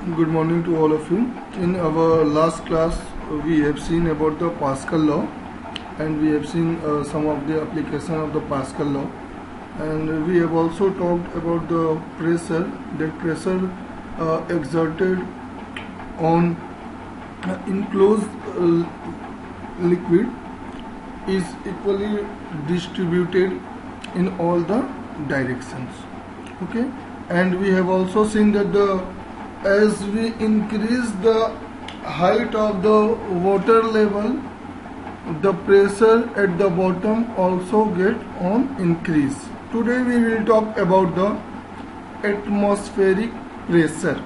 Good morning to all of you. In our last class, we have seen about the Pascal law, and we have seen some of the application of the Pascal law, and we have also talked about the pressure. That pressure exerted on enclosed liquid is equally distributed in all the directions. Okay, and we have also seen that as we increase the height of the water level, the pressure at the bottom also get on increase. Today we will talk about the atmospheric pressure.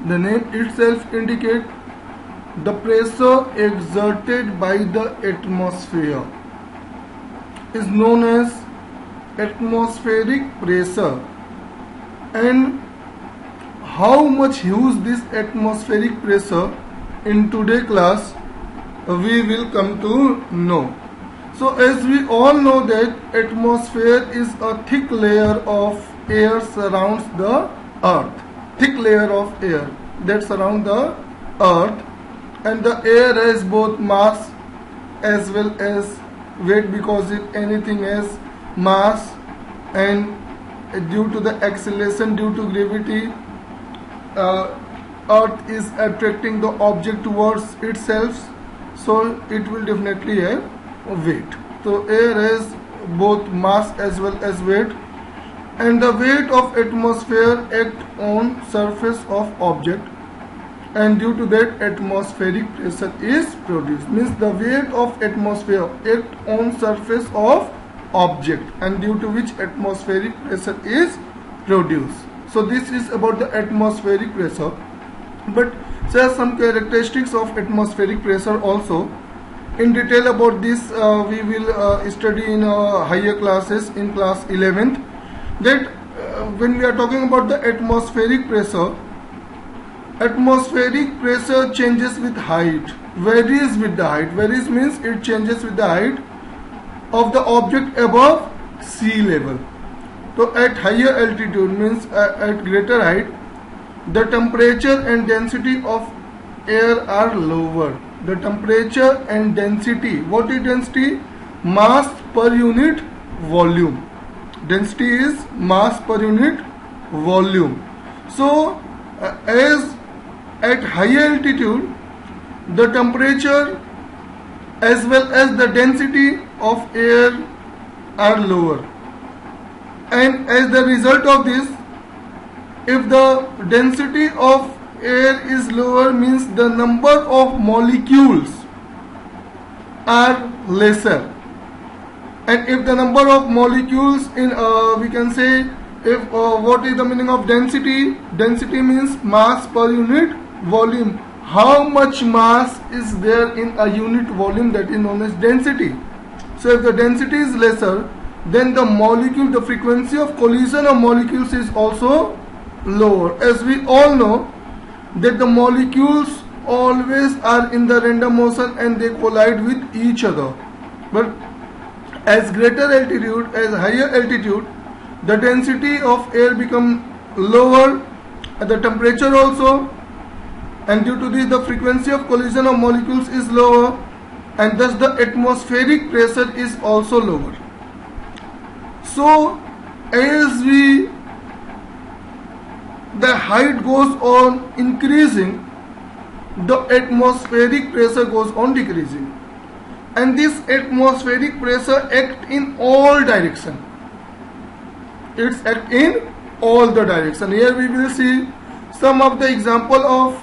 The name itself indicates the pressure exerted by the atmosphere is known as atmospheric pressure. And how much huge this atmospheric pressure in today's class we will come to know. So as we all know that atmosphere is a thick layer of air surrounds the earth. Thick layer of air that surround the earth, and the air has both mass as well as weight, because if anything has mass, and due to the acceleration due to gravity, earth is attracting the object towards itself, so it will definitely have weight. So air has both mass as well as weight, and the weight of atmosphere act on surface of object, and due to that atmospheric pressure is produced. Means the weight of atmosphere act on surface of object, and due to which atmospheric pressure is produced. So this is about the atmospheric pressure. But there are some characteristics of atmospheric pressure also. In detail about this we will study in higher classes in class 11th. That when we are talking about the atmospheric pressure changes with height, varies with the height. Varies means it changes with the height of the object above sea level. So at higher altitude, means at greater height, the temperature and density of air are lower. The temperature and density, what is density? Mass per unit volume. Density is mass per unit volume. So as at higher altitude, the temperature as well as the density of air are lower, and as the result of this, if the density of air is lower, means the number of molecules are lesser, and if the number of molecules in we can say, if what is the meaning of density? Density means mass per unit volume. How much mass is there in a unit volume, that is known as density. So if the density is lesser, then the molecule, the frequency of collision of molecules is also lower. As we all know that the molecules always are in the random motion and they collide with each other. But as greater altitude, as higher altitude, the density of air become lower, and the temperature also, and due to this the frequency of collision of molecules is lower, and thus the atmospheric pressure is also lower. So as the height goes on increasing, the atmospheric pressure goes on decreasing, and this atmospheric pressure acts in all direction. It's act in all the direction. Here we will see some of the example of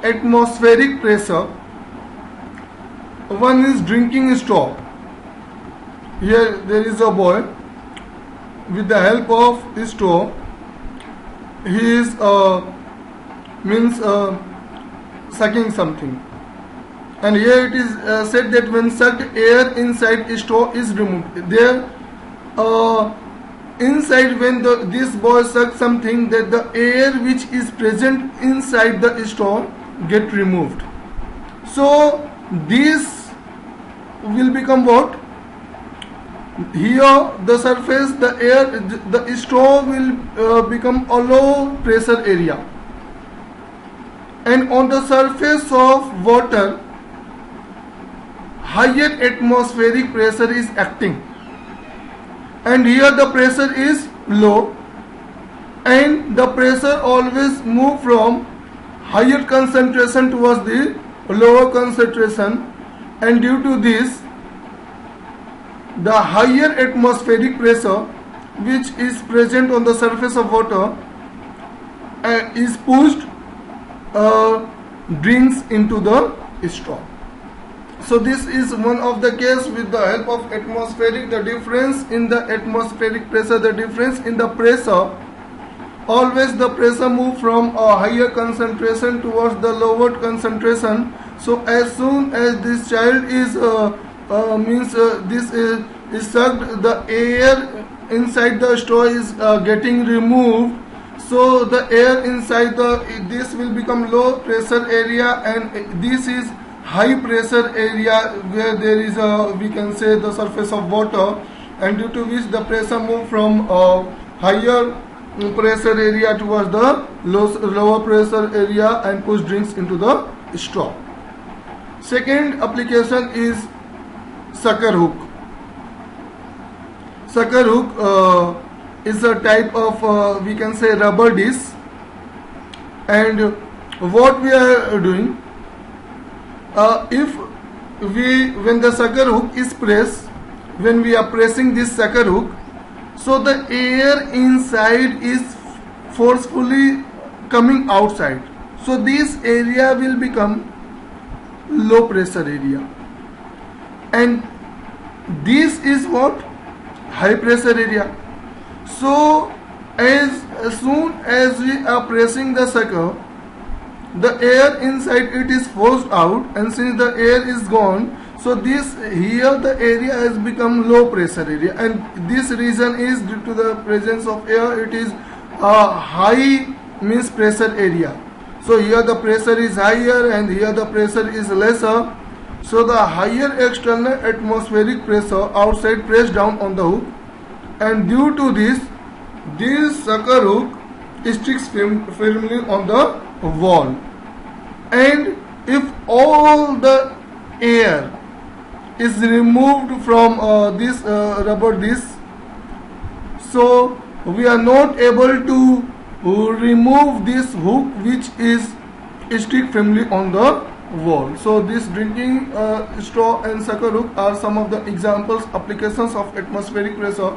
atmospheric pressure. One is drinking straw. Here there is a boy, with the help of this straw he is sucking something, and here it is said that when sucked, air inside a straw is removed. There inside, when this boy sucks something, that the air which is present inside the straw get removed. So this will become what? Here the surface, the straw will become a low pressure area, and on the surface of water higher atmospheric pressure is acting, and here the pressure is low, and the pressure always move from higher concentration towards the lower concentration, and due to this the higher atmospheric pressure which is present on the surface of water is pushed drinks into the straw. So this is one of the case with the help of atmospheric, the difference in the atmospheric pressure, the difference in the pressure, always the pressure move from a higher concentration towards the lower concentration. So as soon as this child is is sucked, the air inside the straw is getting removed, so the air inside this will become low pressure area, and this is high pressure area where there is we can say the surface of water, and due to which the pressure move from higher pressure area towards the lower pressure area and push drinks into the straw. Second application is sucker hook. Sucker hook is a type of we can say rubber disc, and what we are doing, when the sucker hook is pressed, when we are pressing this sucker hook, so the air inside is forcefully coming outside, so this area will become low pressure area, and this is what high pressure area. So as soon as we are pressing the sucker, the air inside it is forced out, and since the air is gone, so this here the area has become low pressure area, and this reason is due to the presence of air. It is a high means pressure area. So here the pressure is higher and here the pressure is lesser. So the higher external atmospheric pressure outside press down on the hook, and due to this sucker hook sticks firmly on the wall. And if all the air is removed from this rubber disc, so we are not able to remove this hook which is stick firmly on the wall. So this drinking straw and sucker hook are some of the examples, applications of atmospheric pressure.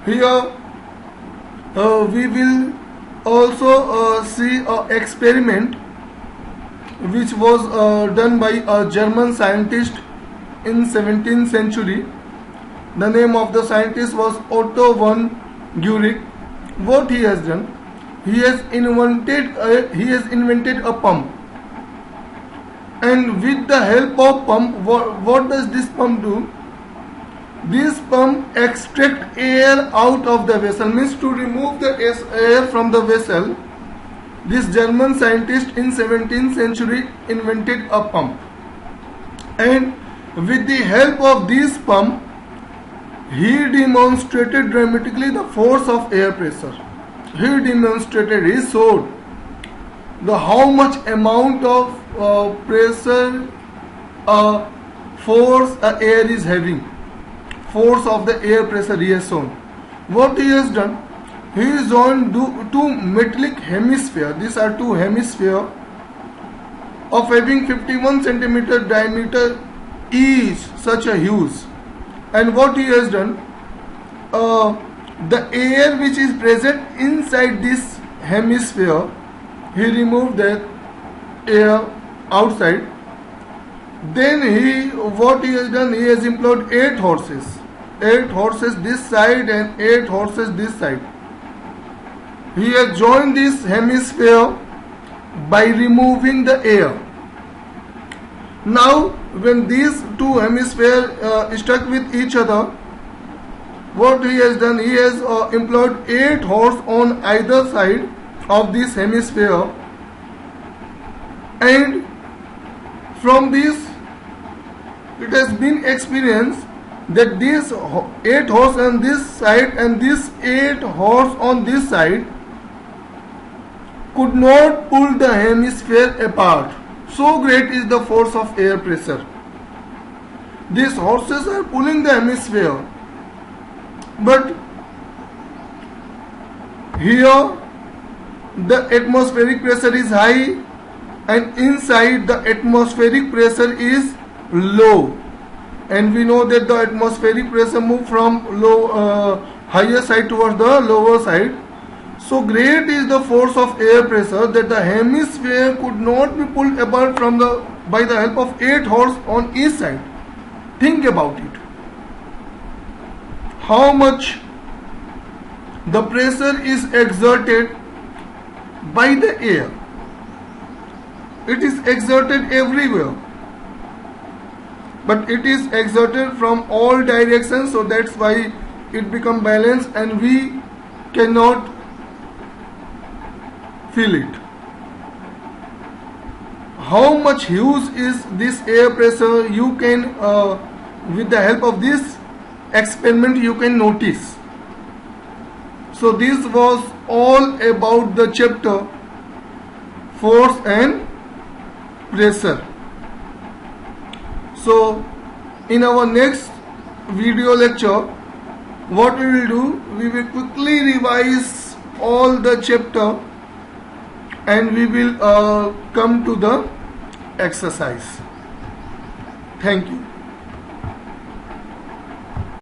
Here we will also see an experiment which was done by a German scientist in 17th century. The name of the scientist was Otto von Guericke. What he has done, he has invented a pump, and with the help of pump, what does this pump do? This pump extract air out of the vessel, means to remove the air from the vessel. This German scientist in 17th century invented a pump, and with the help of this pump he demonstrated dramatically the force of air pressure. He showed the how much amount of pressure force air is having. Force of the air pressure he has shown. What he has done, he has joined two metallic hemisphere. These are two hemisphere of having 51 centimeter diameter each, such a huge. And what he has done, the air which is present inside this hemisphere, he removed that air outside. Then what he has done, he has employed 8 horses this side and 8 horses this side. He has joined this hemisphere by removing the air. Now when these two hemispheres stuck with each other, what he has done, he has employed 8 horses on either side of this hemisphere, and from this it has been experienced that this 8 horse on this side and this 8 horse on this side could not pull the hemisphere apart. So great is the force of air pressure. These horses are pulling the hemisphere, but here the atmospheric pressure is high and inside the atmospheric pressure is low, and we know that the atmospheric pressure move from higher side towards the lower side. So great is the force of air pressure that the hemisphere could not be pulled apart by the help of 8 horses on each side. Think about it. How much the pressure is exerted by the air. It is exerted everywhere, but it is exerted from all directions, so that's why it becomes balanced and we cannot feel it. How much huge is this air pressure? You can with the help of this experiment you can notice. So this was all about the chapter force and pressure. So in our next video lecture, what we will do, we will quickly revise all the chapter and we will come to the exercise. Thank you.